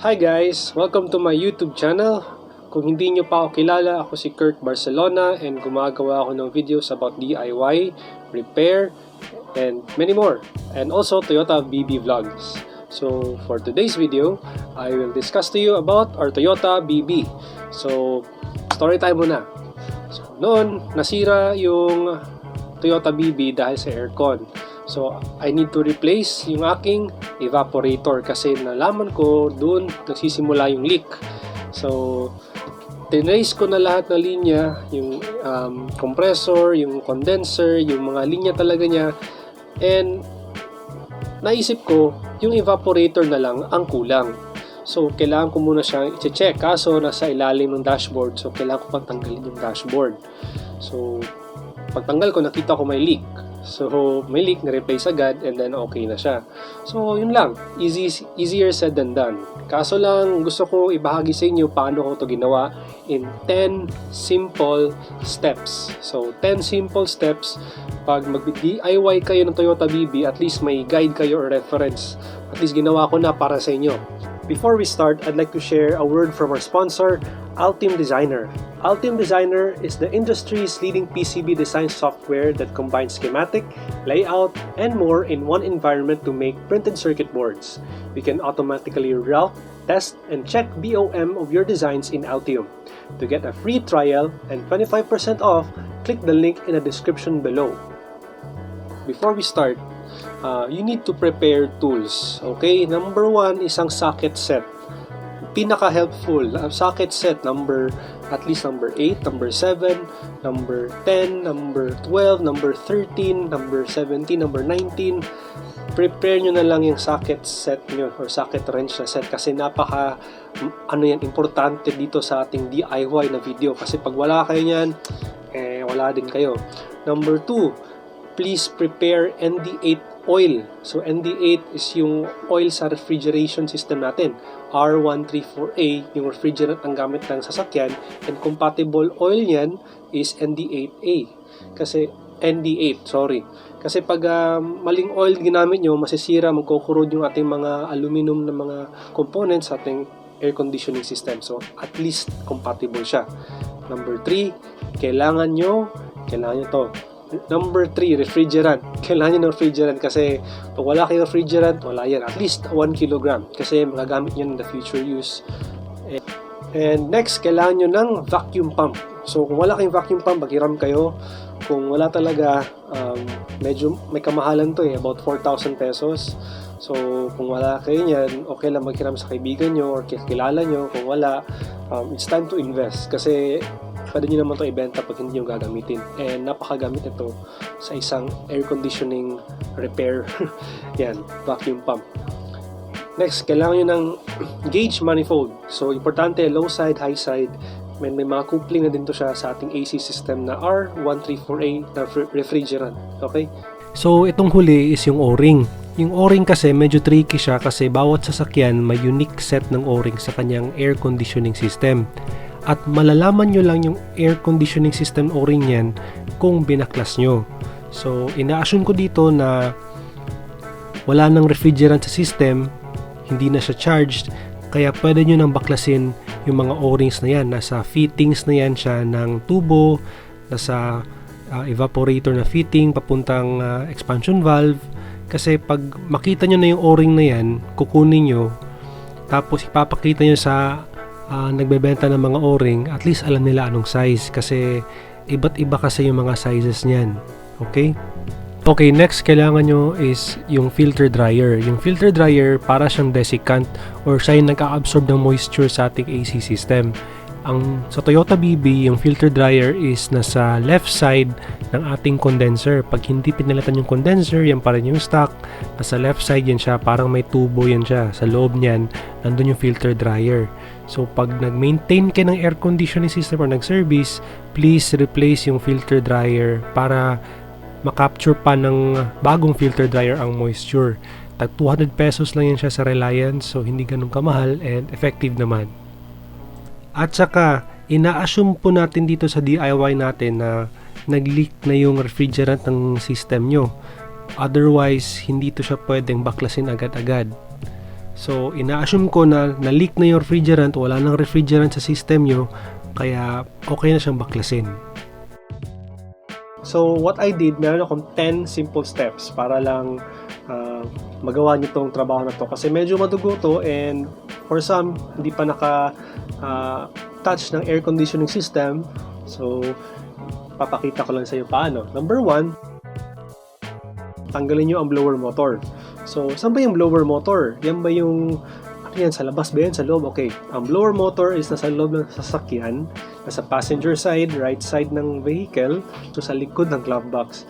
Hi guys! Welcome to my YouTube channel. Kung hindi nyo pa ako kilala, ako si Kurt Barcelona and gumagawa ako ng videos about DIY, repair, and many more. And also Toyota BB Vlogs. So for today's video, I will discuss to you about our Toyota BB. So story time muna. So noon, nasira yung Toyota BB dahil sa aircon. So, I need to replace yung aking evaporator kasi nalaman ko doon nagsisimula yung leak. So, tinrace ko na lahat na linya, yung compressor, yung condenser, yung mga linya talaga niya. And, naisip ko, yung evaporator na lang ang kulang. So, kailangan ko muna siyang i-check. Kaso, nasa ilalim ng dashboard. So, kailangan ko pagtanggalin yung dashboard. So, pagtanggal ko, nakita ko may leak. So, may leak, na-replace agad, and then okay na siya. So, yun lang. Easier said than done. Kaso lang, gusto ko ibahagi sa inyo paano ko ito ginawa in 10 simple steps. So, 10 simple steps. Pag mag-DIY kayo ng Toyota BB, at least may guide kayo or reference. At least ginawa ko na para sa inyo. Before we start, I'd like to share a word from our sponsor, Altium Designer. Altium Designer is the industry's leading PCB design software that combines schematic, layout, and more in one environment to make printed circuit boards. You can automatically route, test, and check BOM of your designs in Altium. To get a free trial and 25% off, click the link in the description below. Before we start, you need to prepare tools. Okay? Number 1, isang socket set. Pinaka-helpful. Socket set at least number 8, number 7, number 10, number 12, number 13, number 17, number 19. Prepare nyo na lang yung socket set nyo or socket wrench na set kasi importante dito sa ating DIY na video kasi pag wala kayo nyan, wala din kayo. Number 2, please prepare ND8 oil. So ND8 is yung oil sa refrigeration system natin. R134A, yung refrigerant ang gamit ng sasakyan, and compatible oil niyan is ND8A. Kasi ND8, sorry. Kasi pag maling oil ginamit nyo, masisira, magkukurod yung ating mga aluminum na mga components sa ating air conditioning system. So at least compatible siya. Number 3, kailangan nyo to. Number 3, refrigerant. Kailangan nyo ng refrigerant kasi pag wala kayong refrigerant, wala yan. At least 1 kilogram kasi magagamit nyo in the future use. And next, kailangan nyo ng vacuum pump. So kung wala kayong vacuum pump, maghiram kayo. Kung wala talaga, medyo may kamahalan to about 4,000 pesos. So kung wala kayo yan, okay lang maghiram sa kaibigan nyo or kilala nyo. Kung wala, it's time to invest kasi pwede nyo naman ito ibenta pag hindi nyo gagamitin. And napakagamit ito sa isang air conditioning repair. Yan, vacuum pump. Next, kailangan nyo ng gauge manifold. So, importante, low side, high side. May mga coupling na din to siya sa ating AC system na R134A na refrigerant. Okay? So, itong huli is yung O-ring. Yung O-ring kasi medyo tricky siya kasi bawat sasakyan may unique set ng O-ring sa kanyang air conditioning system. At malalaman nyo lang yung air conditioning system O-ring yan kung binaklas nyo. So, ina-assume ko dito na wala nang refrigerant sa system, hindi na siya charged, kaya pwede nyo nang baklasin yung mga O-rings na yan. Nasa fittings na yan siya ng tubo, nasa evaporator na fitting, papuntang expansion valve. Kasi pag makita nyo na yung O-ring na yan, kukunin nyo, tapos ipapakita nyo sa nagbebenta ng mga O-ring, at least alam nila anong size kasi iba't iba kasi yung mga sizes niyan. Okay? Okay, next kailangan nyo is yung filter dryer. Yung filter dryer para siyang desiccant or siya yung nag-a-absorb ng moisture sa ating AC system. Sa Toyota BB, yung filter dryer is nasa left side ng ating condenser. Pag hindi pinalitan yung condenser, yan pa rin yung stock. Nasa left side yan siya, parang may tubo yan siya. Sa loob niyan, nandun yung filter dryer. So, pag nag-maintain kayo ng air conditioning system or nag-service, please replace yung filter dryer para makapture pa ng bagong filter dryer ang moisture. Tag 200 pesos lang yan siya sa Reliance, so hindi ganun kamahal and effective naman. At saka, ina-assume po natin dito sa DIY natin na nag-leak na yung refrigerant ng system nyo. Otherwise, hindi to siya pwedeng baklasin agad-agad. So, ina-assume ko na na-leak na yung refrigerant, wala nang refrigerant sa system nyo, kaya okay na siyang baklasin. So, what I did, meron akong 10 simple steps para lang magawa niyo tong trabaho na to. Kasi medyo madugo to, and for some, hindi pa touch ng air conditioning system. So, papakita ko lang sa iyo paano. Number 1, tanggalin nyo ang blower motor. So, saan ba yung blower motor? Yan ba yung, ano yan, sa labas ba yan? Sa loob? Okay. Ang blower motor is nasa loob ng sasakyan, nasa passenger side, right side ng vehicle, so sa likod ng glove box.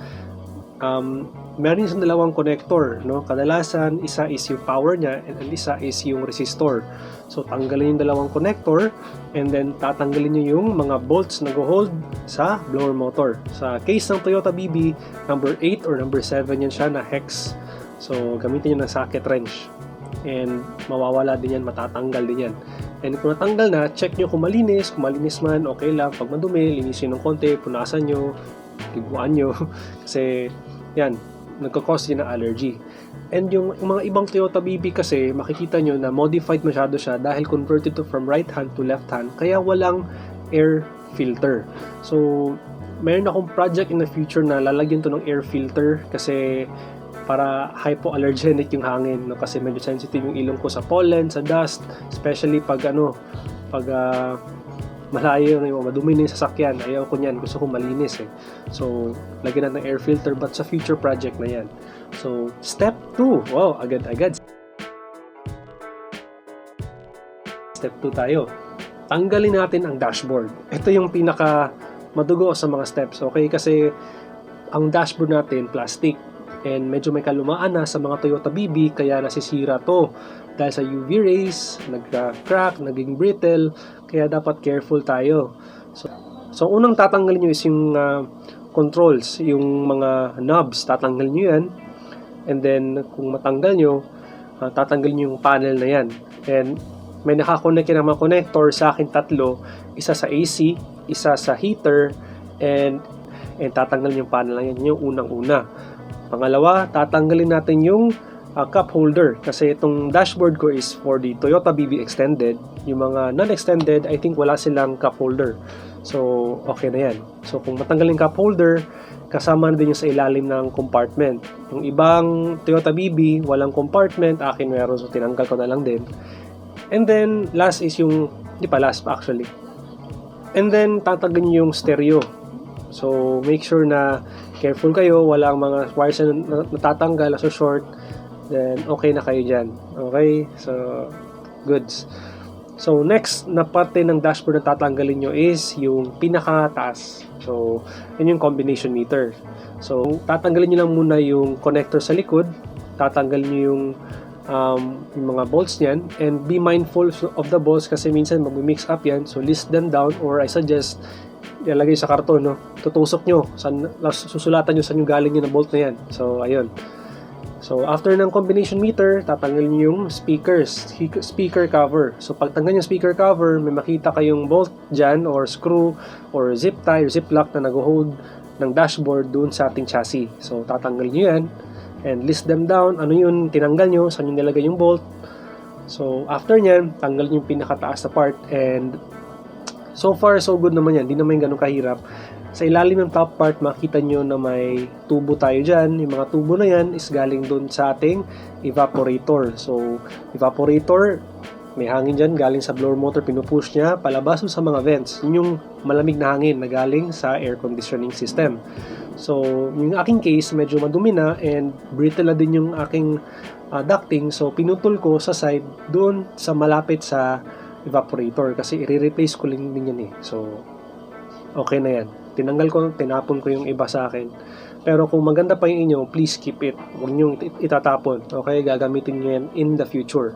Meron yung dalawang connector, no? Kadalasan, isa is yung power niya, and isa is yung resistor. So, tanggalin yung dalawang connector, and then tatanggalin nyo yung mga bolts na go-hold sa blower motor. Sa case ng Toyota BB, number 8 or number 7 yan siya na hex. So, gamitin nyo ng socket wrench. And mawawala din yan, matatanggal din yan. And kung natanggal na, check nyo kung malinis. Kung malinis man, okay lang. Pag madumi, linisin ng konti, punasan nyo, tiguan nyo. Kasi, yan, nagkakause din ng allergy. And yung mga ibang Toyota BB kasi, makikita nyo na modified masyado siya dahil converted to from right hand to left hand, kaya walang air filter. So, mayroon akong project in the future na lalagyan to ng air filter kasi para hypoallergenic yung hangin, no? Kasi medyo sensitive yung ilong ko sa pollen, sa dust, especially pag malayo na yung madumi na yung sasakyan. Ayaw ko niyan, gusto ko malinis eh. So, lagyan na ng air filter, but sa future project na yan. So, step 2. Wow, agad-agad. Step 2 tayo. Tanggalin natin ang dashboard. Ito yung pinaka madugo sa mga steps, okay? Kasi ang dashboard natin, plastic. And medyo may kalumaan na sa mga Toyota BB, kaya nasisira to. Dahil sa UV rays, nagka-crack, naging brittle, kaya dapat careful tayo. So unang tatanggalin nyo is yung controls, yung mga knobs, tatanggalin nyo yan. And then, kung matanggal nyo, tatanggalin nyo yung panel na yan. And may nakakonect ng mga connector, sa akin 3, isa sa AC, isa sa heater, and tatanggalin yung panel na yan, yung unang-una. Pangalawa, tatanggalin natin yung cup holder kasi itong dashboard ko is for the Toyota BB Extended. Yung mga non-extended, I think wala silang cup holder. So, okay na yan. So, kung matanggalin cup holder, kasama na din yung sa ilalim ng compartment. Yung ibang Toyota BB, walang compartment. Akin meron, so tinanggal ko na lang din. And then, last is yung, hindi pa last pa actually. And then, tatanggalin yung stereo. So, make sure na careful kayo, walang mga wires na natatanggal, so short, then okay na kayo dyan. Okay? So, goods. So, next na parte ng dashboard na tatanggalin nyo is yung pinakataas. So, yun yung combination meter. So, tatanggalin nyo lang muna yung connector sa likod, tatanggalin nyo yung mga bolts niyan, and be mindful of the bolts kasi minsan mag-mix up yan. So, list them down, or I suggest ilalagay sa karton, no? Tutusok nyo, susulatan nyo saan yung galing yung bolt na yan. So, ayun. So, after ng combination meter, tatanggalin nyo yung speaker cover. So, pag tanggal yung speaker cover, may makita kayong bolt dyan, or screw, or zip tie, or zip lock na nag-hold ng dashboard dun sa ating chassis. So, tatanggalin nyo yan, and list them down. Ano yun, tinanggal nyo, saan nyo nilagay yung bolt. So, after nyan, tanggalin yung pinakataas na part, and so far, so good naman yan. Hindi naman ganun kahirap. Sa ilalim ng top part, makita nyo na may tubo tayo dyan. Yung mga tubo na yan is galing dun sa ating evaporator. So, evaporator, may hangin dyan, galing sa blower motor, pinupush niya, palabas sa mga vents. Yun yung malamig na hangin na galing sa air conditioning system. So, yung aking case, medyo madumi na, and brittle na din yung aking ducting. So, pinutol ko sa side, doon sa malapit sa evaporator, kasi i-replace ko lang din yan eh. So, okay na yan. Tinanggal ko, tinapon ko yung iba sa akin. Pero kung maganda pa yung inyo, please keep it. Huwag nyo itatapon. Okay? Gagamitin nyo yan in the future.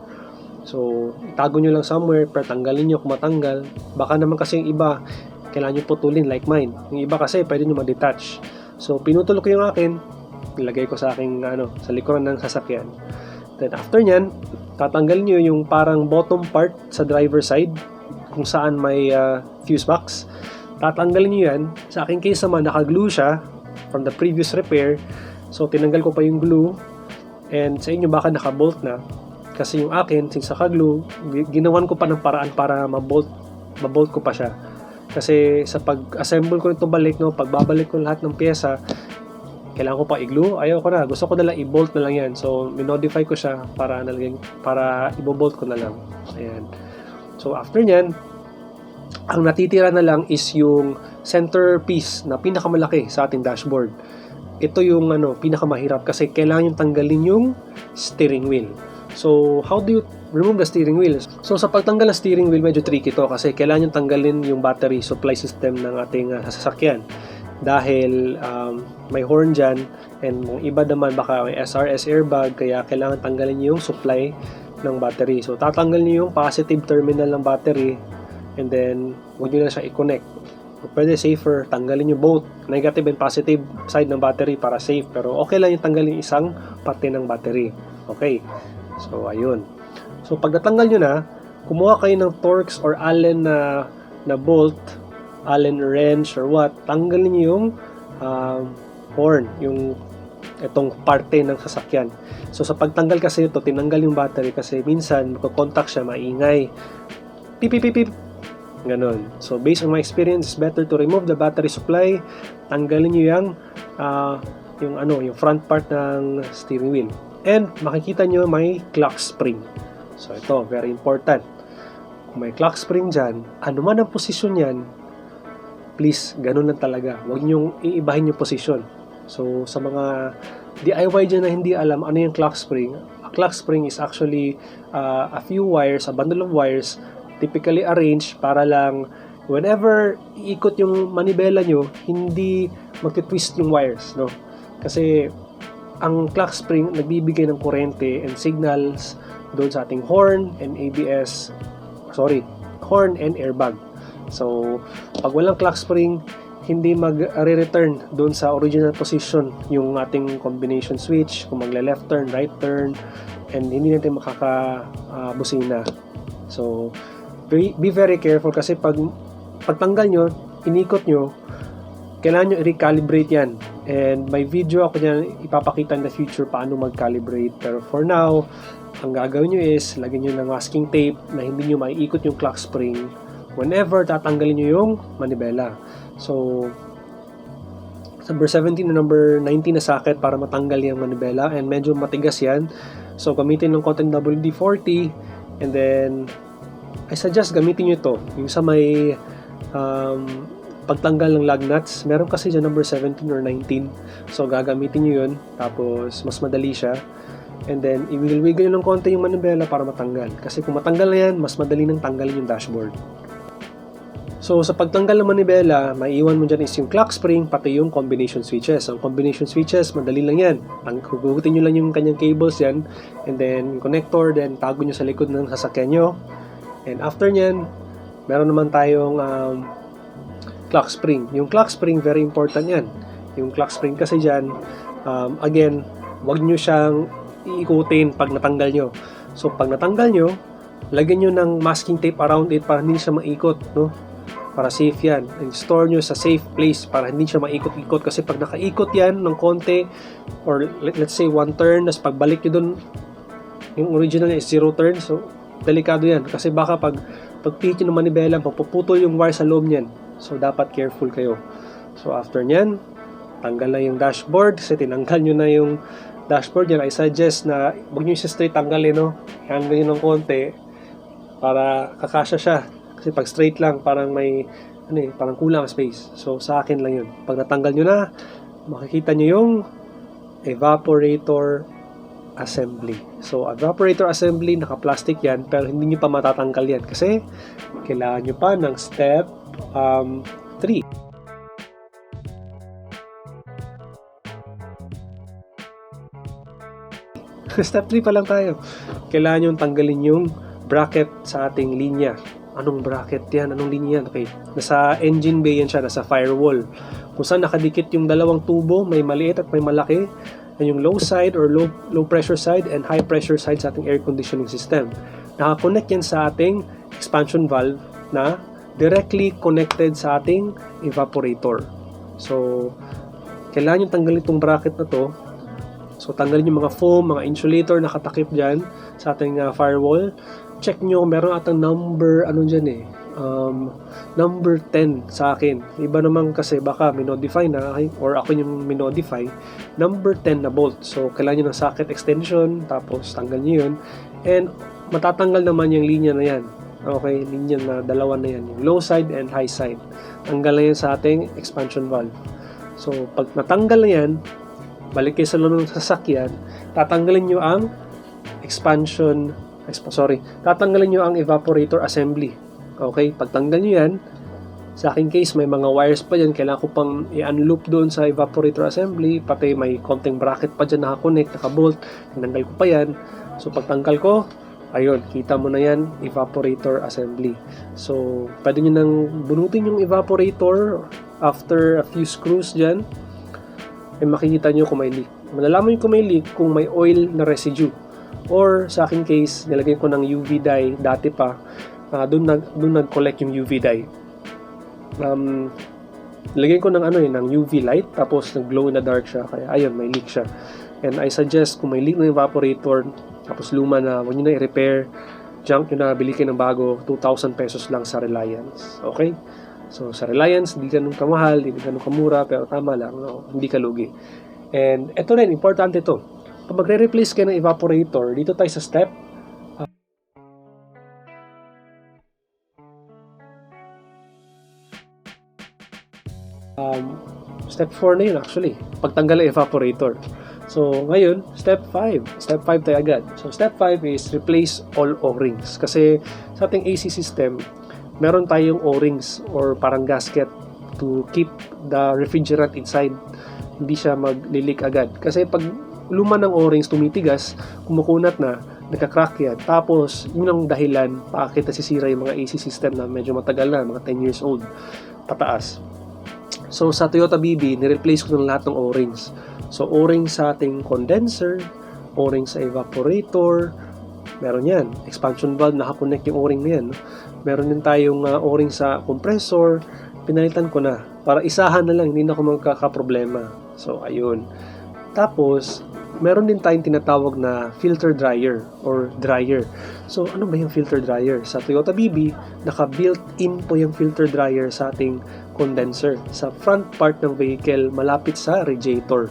So, tago nyo lang somewhere, pero tanggalin nyo kung matanggal. Baka naman kasi yung iba, kailangan nyo putulin like mine. Yung iba kasi, pwede nyo ma-detach. So, pinutol ko yung akin, nilagay ko sa aking, sa likuran ng sasakyan. Then, after nyan, tatanggalin nyo yung parang bottom part sa driver side, kung saan may fuse box. Tatanggalin nyo yan. Sa aking case naman, naka-glue siya from the previous repair. So, tinanggal ko pa yung glue. And sa inyo, baka naka-bolt na. Kasi yung akin, since naka-glue, ginawan ko pa ng paraan para mabolt ko pa siya. Kasi sa pag-assemble ko nito balik, no, pagbabalik ko lahat ng pyesa, kailangan ko pa i-glue. Ayaw ko na. Gusto ko na lang i-bolt na lang yan. So, minodify ko siya para i-bolt ko na lang. Ayan. So, after nyan, ang natitira na lang is yung centerpiece na pinakamalaki sa ating dashboard. Ito yung pinakamahirap kasi kailangan yung tanggalin yung steering wheel. So, how do you remove the steering wheel? So, sa pagtanggal ng steering wheel, medyo tricky to kasi kailangan yung tanggalin yung battery supply system ng ating sasakyan. Dahil may horn dyan, and yung iba naman baka may SRS airbag, kaya kailangan tanggalin yung supply ng battery. So, tatanggalin nyo yung positive terminal ng battery, and then huwag nyo na siya i-connect. Pwede safer, tanggalin nyo both negative and positive side ng battery para safe, pero okay lang yung tanggalin isang parte ng battery. Okay, so ayun. So pag natanggal nyo na, kumuha kayo ng Torx or Allen na bolt, Allen wrench or what, tanggalin nyo yung horn, yung itong parte ng sasakyan. So sa pagtanggal kasi ito, tinanggal yung battery kasi minsan magko-contact siya, maingay, pip pip pip pip, ganon. So based on my experience, it's better to remove the battery supply. Tanggalin nyo yung front part ng steering wheel, and makikita nyo may clock spring. So ito, very important. Kung may clock spring dyan, ano man ang posisyon yan, please, ganun lang talaga. Huwag nyong iibahin yung posisyon. So sa mga DIY dyan na hindi alam ano yung clock spring, a clock spring is actually a few wires, a bundle of wires typically arranged para lang whenever iikot yung manibela nyo, hindi magti-twist yung wires, no? Kasi ang clock spring nagbibigay ng kurente and signals doon sa ating horn and horn and airbag. So, pag walang clock spring, hindi mag-return doon sa original position yung ating combination switch, kung magle-left turn, right turn, and hindi natin makakabusina. So, be very careful kasi pagtanggal nyo, inikot nyo, kailangan nyo i-recalibrate yan. And may video ako dyan ipapakita in the future paano mag-calibrate. Pero for now, ang gagawin nyo is lagyan nyo ng masking tape na hindi nyo maiikot yung clock spring whenever tatanggalin nyo yung manibela. So, number 17 na number 19 na socket para matanggal yung manibela, and medyo matigas yan. So, gamitin ng cotton WD-40, and then I suggest gamitin nyo ito, yung sa may pagtanggal ng lug nuts. Meron kasi dyan number 17 or 19. So, gagamitin nyo yun. Tapos, mas madali siya. And then, i-wiggle nyo ng konti yung manibela para matanggal. Kasi kung matanggal na yan, mas madali nang tanggalin yung dashboard. So, sa pagtanggal ng manibela, maiiwan mo dyan is yung clock spring, pati yung combination switches. Ang combination switches, madali lang yan. Hugutin nyo lang yung kanyang cables yan. And then, yung connector, then tago nyo sa likod ng sasakyan nyo. And after nyan, meron naman tayong clock spring. Yung clock spring, very important yan. Yung clock spring kasi dyan, again, wag nyo siyang iikutin pag natanggal nyo. So, pag natanggal nyo, lagyan nyo ng masking tape around it para hindi siya maikot, no? Para safe yan. And store nyo sa safe place para hindi siya maikot-ikot. Kasi pag nakaikot yan ng konti, or let's say one turn, tapos pagbalik nyo dun, yung original is 0 turn, so delikado yan. Kasi baka pag-pihit nyo ng manibela, papuputol yung wire sa loob nyan. So, dapat careful kayo. So, after nyan, tanggal na yung dashboard. Kasi tinanggal nyo na yung dashboard yan. I suggest na huwag nyo siya straight tanggalin, no? Hanggang nyo ng konti para kakasya siya. Kasi pag straight lang, parang may parang kulang space. So, sa akin lang yun. Pag natanggal nyo na, makikita nyo yung evaporator assembly. So, evaporator assembly, naka-plastic yan, pero hindi nyo pa matatanggal yan kasi kailangan nyo pa ng step 3. Step 3 pa lang tayo. Kailangan nyo tanggalin yung bracket sa ating linya. Anong bracket yan? Anong linya yan? Okay. Nasa engine bay yan siya, nasa firewall. Kung saan nakadikit yung dalawang tubo, may maliit at may malaki. Yung low side or low pressure side and high pressure side sa ating air conditioning system. Naka-connect yan sa ating expansion valve na directly connected sa ating evaporator. So, kailangan yung tanggalin itong bracket na to So tanggalin yung mga foam, mga insulator na nakatakip dyan sa ating firewall. Check nyo, meron atang number, number 10 sa akin. Iba naman kasi baka minodify na, or ako yung minodify, number 10 na bolt. So kailangan nyo ng socket extension, tapos tanggal nyo yun. And matatanggal naman yung linya na yan. Okay, linya na dalawa na yan, yung low side and high side. Tanggal na yan sa ating expansion valve. So pag natanggal na yan, balik kayo sa loob ng sasakyan, tatanggalin nyo ang tatanggalin nyo ang evaporator assembly. Okay, pagtanggal nyo yan, sa aking case may mga wires pa dyan, kailangan ko pang i-unloop doon sa evaporator assembly, pati may konting bracket pa dyan nakakonect, nakabolt, tinanggal ko pa yan. So pagtanggal ko, ayun, kita mo na yan, evaporator assembly. So pwede nyo nang bunutin yung evaporator after a few screws dyan, ay makikita nyo kung may leak. Malalaman nyo kung may leak kung may oil na residue. Or sa aking case, nilagay ko ng UV dye dati pa. Doon nag-collect yung UV dye. Nilagay ko ng UV light, tapos nag-glow in the dark siya. Kaya ayun, may leak siya. And I suggest kung may leak ng evaporator, tapos luma na, huwag nyo na i-repair, junk nyo na, bili kayo ng bago, 2,000 pesos lang sa Reliance. Okay? So, sa Reliance, hindi ganun kamahal, hindi ganun kamura, pero tama lang, no? Hindi ka lugi. And ito rin, importante ito. Pag magre-replace kayo ng evaporator, dito tayo sa step. Step 4 na yun actually, pagtanggal ang evaporator. So, ngayon, step 5. Step 5 tayo agad. So, step 5 is replace all O-rings. Kasi sa ating AC system, meron tayong O-rings or parang gasket to keep the refrigerant inside. Hindi siya mag-leak agad. Kasi pag luma ng O-rings tumitigas, kumukunat na, nagka-crack yan. Tapos, yun ang dahilan bakit nasisira yung mga AC system na medyo matagal na, mga 10 years old, pataas. So, sa Toyota BB, nireplace ko ng lahat ng O-rings. So, O-ring sa ating condenser, O-ring sa evaporator, meron yan. Expansion valve, nakakonect yung O-ring na yan. Meron din tayong O-ring sa compressor, pinalitan ko na. Para isahan na lang, hindi na ako magkakaproblema. So, ayun. Tapos, meron din tayong tinatawag na filter dryer or dryer. So, ano ba yung filter dryer? Sa Toyota BB, naka-built-in po yung filter dryer sa ating condenser. Sa front part ng vehicle, malapit sa radiator.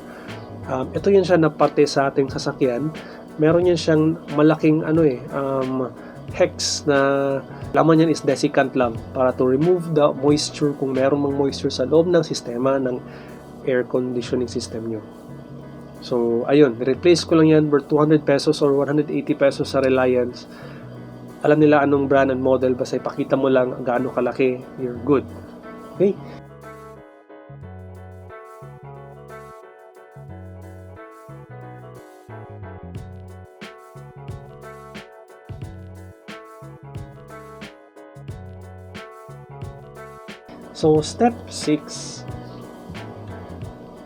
Ito yan siya na parte sa ating sasakyan. Meron yan siyang malaking hex na laman yan is desiccant lang para to remove the moisture kung meron mang moisture sa loob ng sistema ng air conditioning system nyo. So, ayun, replace ko lang yan for 200 pesos or 180 pesos sa Reliance. Alam nila anong brand and model, basta ipakita mo lang gaano kalaki, you're good. Okay? So, step 6.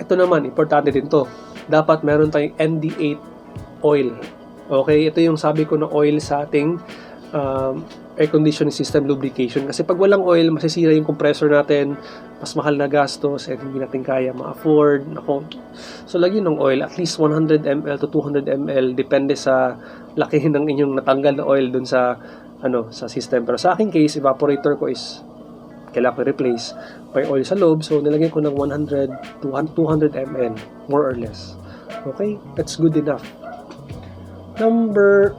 Ito naman, importante din to. Dapat meron tayong ND8 oil. Okay, ito yung sabi ko na oil sa ating air conditioning system lubrication. Kasi pag walang oil, masisira yung compressor natin, mas mahal na gastos, at hindi natin kaya ma-afford. So, lagyan ng oil, at least 100 ml to 200 ml, depende sa laki ng inyong natanggal na oil dun sa system. Pero sa aking case, evaporator ko is kailangan ko replace. May oil sa loob, so nilagay ko ng 100 to 200 ml, more or less. Okay? That's good enough. Number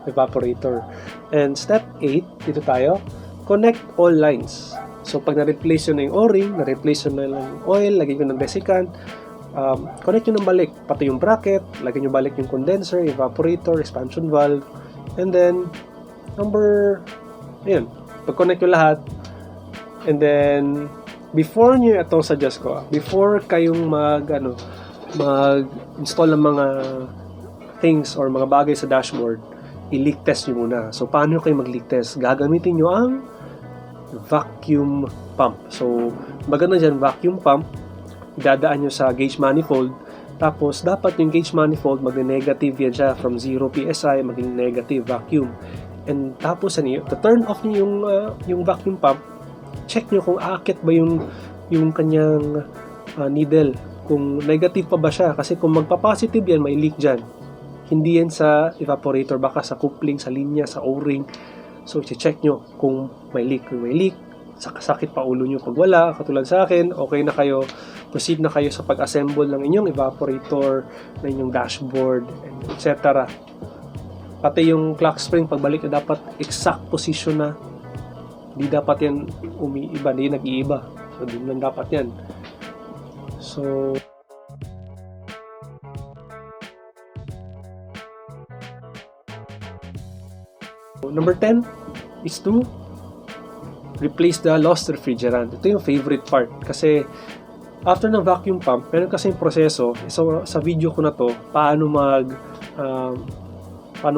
evaporator. And step 8, dito tayo, connect all lines. So, pag na-replace yun na yung O-ring, na-replace yun na yung oil, lagyan nyo ng desiccant, connect nyo ng balik, pati yung bracket, lagyan nyo balik yung condenser, evaporator, expansion valve, and then, pag-connect nyo lahat, and then, before nyo, ito suggest ko, before kayong mag-install ng mga things or mga bagay sa dashboard, i-leak test nyo muna. So, paano kayo mag-leak test? Gagamitin nyo ang vacuum pump. So, maganda dyan, vacuum pump, dadaan nyo sa gauge manifold, tapos dapat yung gauge manifold magne-negative yan siya from 0 PSI, maging negative vacuum. And tapos turn off niyo yung vacuum pump, check niyo kung aakit ba yung kanyang needle, kung negative pa ba siya, kasi kung magpa-positive yan, may leak dyan. Hindi yan sa evaporator, baka sa coupling, sa linya, sa o-ring. So i-check nyo kung may leak. Kung may leak, sakit pa ulo nyo. Pag wala, katulad sa akin, okay na kayo, proceed na kayo sa pag-assemble ng inyong evaporator, ng inyong dashboard, etc. Pati yung clock spring, pagbalik na dapat exact position na. Hindi dapat yan umiiba, hindi nag-iiba. So din lang dapat yan. So number 10 is to replace the lost refrigerant. Ito yung favorite part kasi after ng vacuum pump, meron kasing proseso. So, sa video ko na to, paano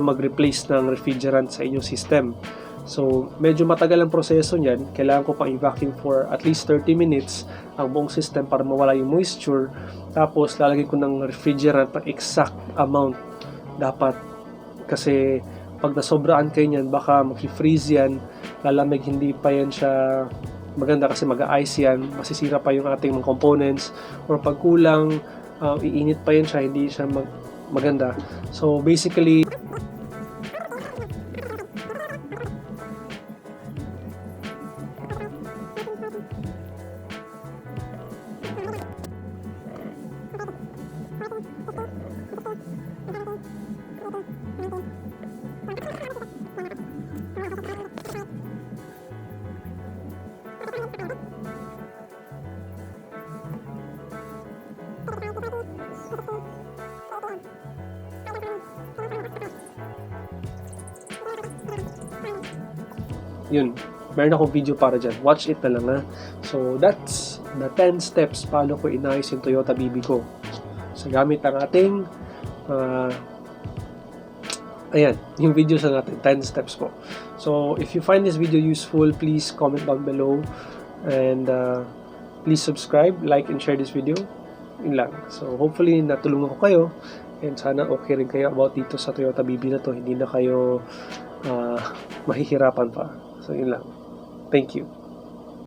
mag-replace ng refrigerant sa inyong system. So, medyo matagal ang proseso niyan. Kailangan ko pang i-vacuum for at least 30 minutes ang buong system para mawala yung moisture. Tapos, lalagay ko ng refrigerant na exact amount dapat. Kasi, pag nasobraan kayo niyan, baka mag-freeze yan, lalamig, hindi pa yan siya maganda kasi mag-ice yan, masisira pa yung ating mga components, or pag kulang, iinit pa yan siya, hindi siya maganda. So, basically, yun, meron akong video para dyan. Watch it na lang, ha. So, that's the 10 steps paano ko inayos yung Toyota BB ko. So, gamit ang ating ayan, yung video sa natin, 10 steps po. So, if you find this video useful, please comment down below. And please subscribe, like, and share this video. Yun lang. So, hopefully, natulungan ko kayo. And sana okay rin kayo about dito sa Toyota BB na to. Hindi na kayo mahihirapan pa. So, yun lang. Thank you.